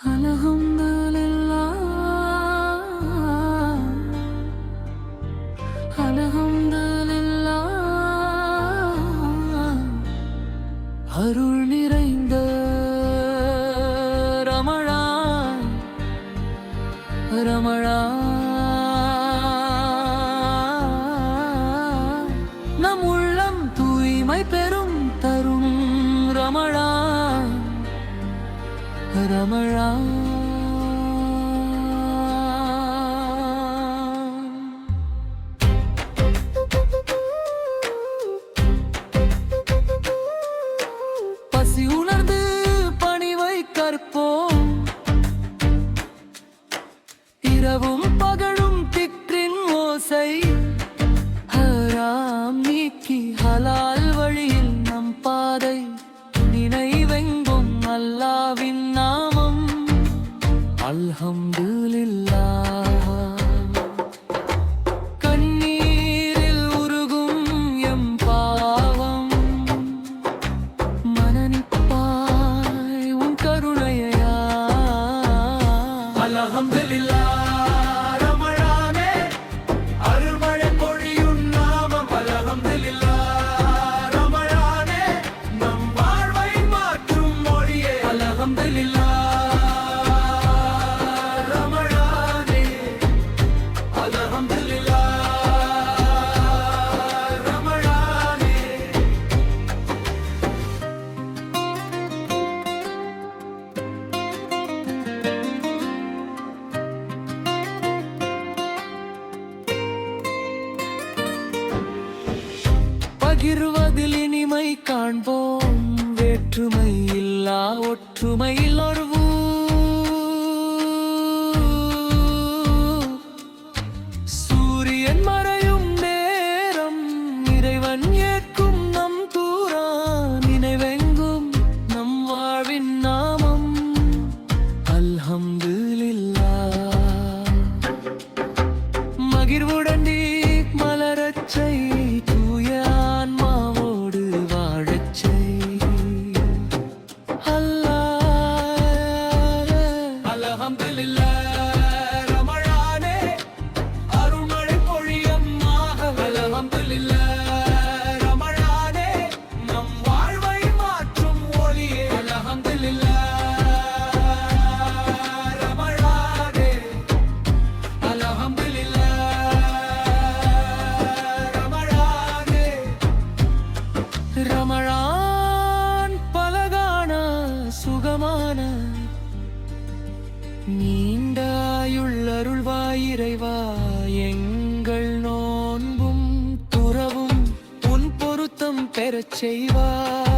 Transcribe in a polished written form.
அருள் நிறைந்த ரமழான் நம் உள்ளம் தூய்மை பெறும் தரும் ரமழான் பசி உணர்ந்து பணிவை கற்போம், இரவும் பகலும் திக்ரின் ஓசை ஹராம் நீக்கி ஹலால் வழியில் நம் பாதை நினைவெங்கும் அல்லாவின் நாமம் அல்ஹம்துலில்லாஹ். கண்ணீரில் உருகும் எம் பாவம் மனனிப்பாய் உன் கருணையா. அல்ஹம்துலில்லாஹ் பகிர்வதில் இனிமை காண்போம், வேற்றுமை இல்லா ஒற்றுமையில் ஒருவூ. சூரியன் மறையும் நேரம் இறைவன் ஏற்கும் நம் தூரா நினைவெங்கும் நம் வாழ்வின் நாமம் அல்ஹம்துலில்லாஹ். மகிழ்வுடன் மலரச்சை ரமழான் பலகான சுகமான நீண்டாயுள்ளருள்வாய் இறைவா. எங்கள் நோன்பும் துறவும் உன் பொருத்தம் பெறச் செய்வாய்.